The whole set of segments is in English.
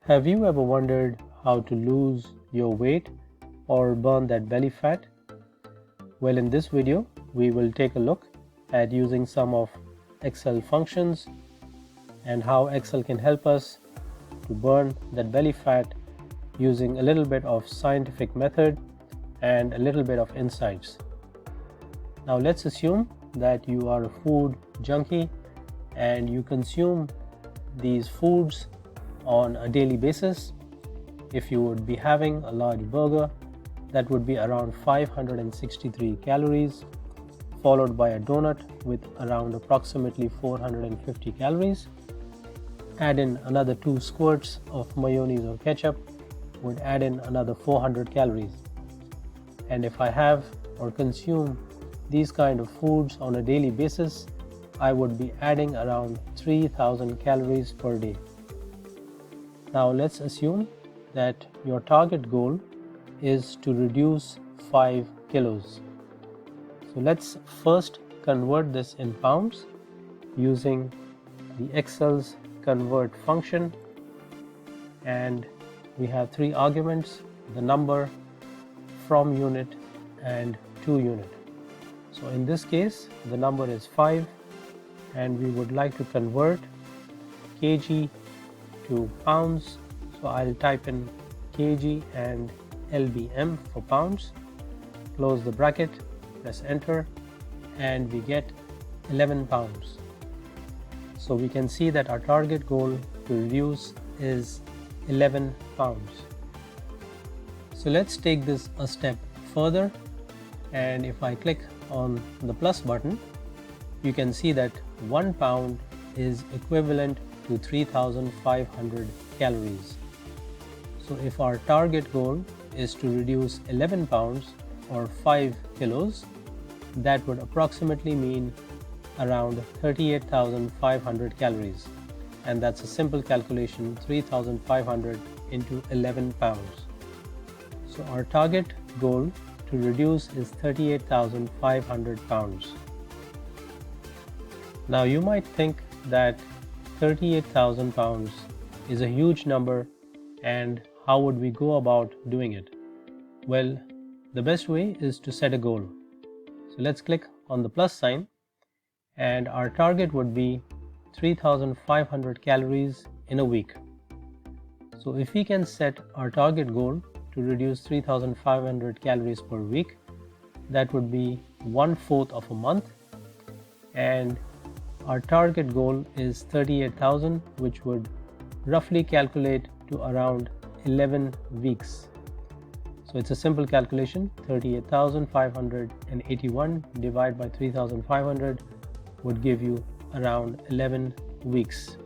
Have you ever wondered how to lose your weight or burn that belly fat? Well, in this video, we will take a look at using some of Excel functions and how Excel can help us to burn that belly fat using a little bit of scientific method and a little bit of insights. Now let's assume that you are a food junkie and you consume these foods on a daily basis. If you would be having a large burger, that would be around 563 calories, followed by a donut with around approximately 450 calories. Add in another 2 squirts of mayonnaise or ketchup would add in another 400 calories. And if I have or consume these kind of foods on a daily basis, I would be adding around 3000 calories per day. Now let's assume that your target goal is to reduce 5 kilos. So let's first convert this in pounds using the Excel's convert function, and we have 3 arguments: the number, from unit and to unit. So in this case the number is 5 and we would like to convert kg to pounds, so I'll type in kg and lbm for pounds, close the bracket, press enter, and we get 11 pounds. So we can see that our target goal to reduce is 11 pounds. So let's take this a step further, and if I click on the plus button, you can see that 1 pound is equivalent to 3500 calories. So if our target goal is to reduce 11 pounds or 5 kilos, that would approximately mean around 38,500 calories, and that's a simple calculation: 3,500 into 11 pounds. So our target goal to reduce is 38,500 pounds. Now you might think that 38,000 pounds is a huge number, and how would we go about doing it? Well, the best way is to set a goal. So let's click on the plus sign, and our target would be 3,500 calories in a week. So if we can set our target goal to reduce 3,500 calories per week, that would be 1/4 of a month, and our target goal is 38,000, which would roughly calculate to around 11 weeks. So it's a simple calculation: 38,581 divided by 3,500 would give you around 11 weeks.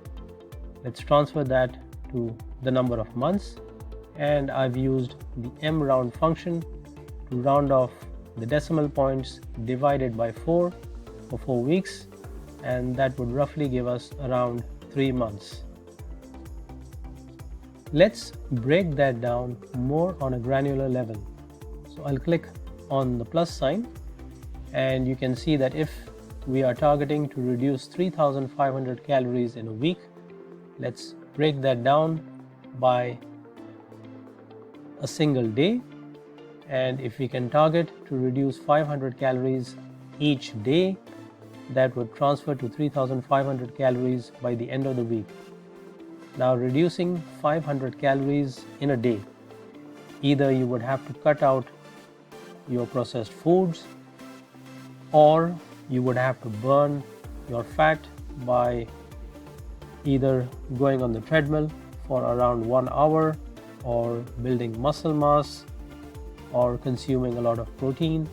Let's transfer that to the number of months, and I've used the mround function to round off the decimal points divided by 4 for 4 weeks, and that would roughly give us around 3 months. Let's break that down more on a granular level. So I'll click on the plus sign, and you can see that if we are targeting to reduce 3,500 calories in a week, let's break that down by a single day, and if we can target to reduce 500 calories each day, that would transfer to 3,500 calories by the end of the week. Now, reducing 500 calories in a day, either you would have to cut out your processed foods, or you would have to burn your fat by either going on the treadmill for around 1 hour, or building muscle mass, or consuming a lot of protein.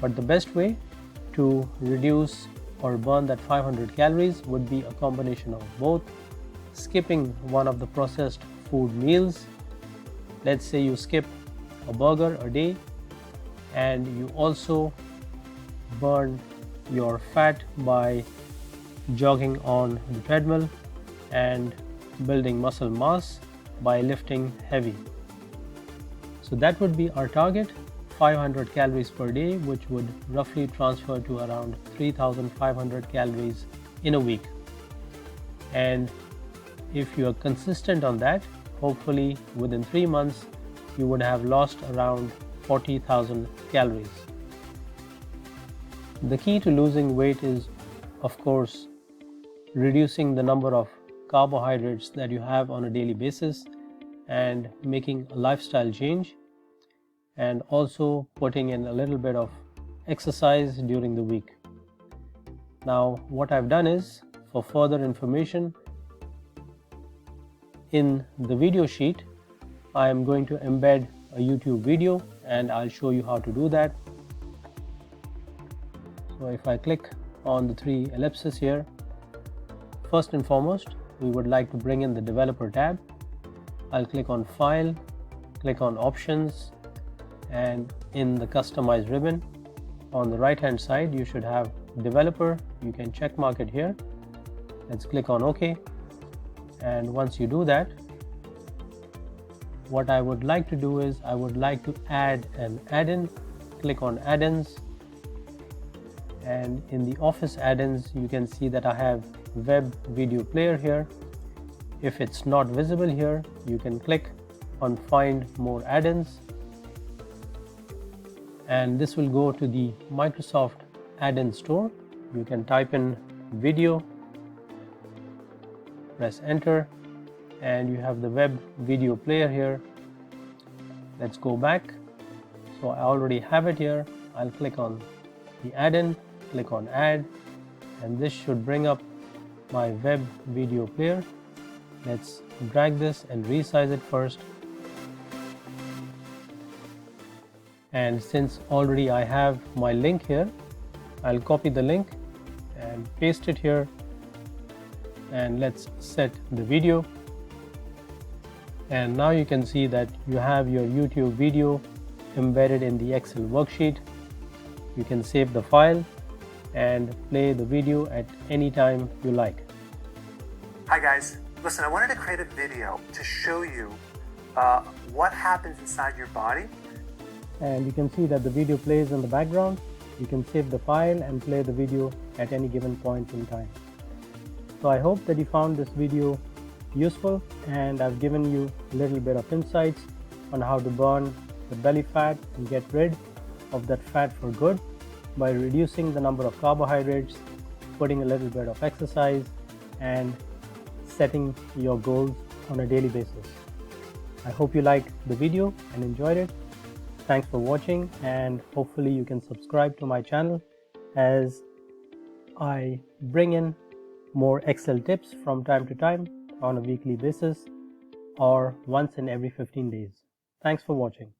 But the best way to reduce or burn that 500 calories would be a combination of both: skipping one of the processed food meals. Let's say you skip a burger a day, and you also burn your fat by jogging on the treadmill and building muscle mass by lifting heavy. So that would be our target: 500 calories per day, which would roughly transfer to around 3,500 calories in a week. And if you are consistent on that, hopefully within 3 months you would have lost around 40,000 calories. The key to losing weight is, of course, reducing the number of carbohydrates that you have on a daily basis and making a lifestyle change, and also putting in a little bit of exercise during the week. Now, what I've done is, for further information, in the video sheet I am going to embed a YouTube video and I'll show you how to do that. So if I click on the 3 ellipses here, first and foremost we would like to bring in the developer tab. I'll click on File, click on Options, and in the Customize ribbon on the right hand side you should have Developer. You can check mark it here. Let's click on OK, and once you do that, what I would like to do is I would like to add an add-in. Click on Add-ins, and in the Office add-ins you can see that I have Web Video Player here. If it's not visible here, you can click on Find More Add-ins, and this will go to the Microsoft add-in store. You can type in video, press enter, and you have the Web Video Player here. Let's go back. So I already have it here. I'll click on the add-in, click on add, and this should bring up my Web Video Player. Let's drag this and resize it first. And since already I have my link here, I'll copy the link and paste it here, and let's set the video. And now you can see that you have your YouTube video embedded in the Excel worksheet. You can save the file and play the video at any time you like. Hi guys, listen, I wanted to create a video to show you what happens inside your body. And you can see that the video plays in the background. You can save the file and play the video at any given point in time. So I hope that you found this video useful, and I've given you a little bit of insights on how to burn the belly fat and get rid of that fat for good by reducing the number of carbohydrates, putting a little bit of exercise, and setting your goals on a daily basis. I hope you liked the video and enjoyed it. Thanks for watching, and hopefully you can subscribe to my channel as I bring in more Excel tips from time to time on a weekly basis or once in every 15 days. Thanks for watching.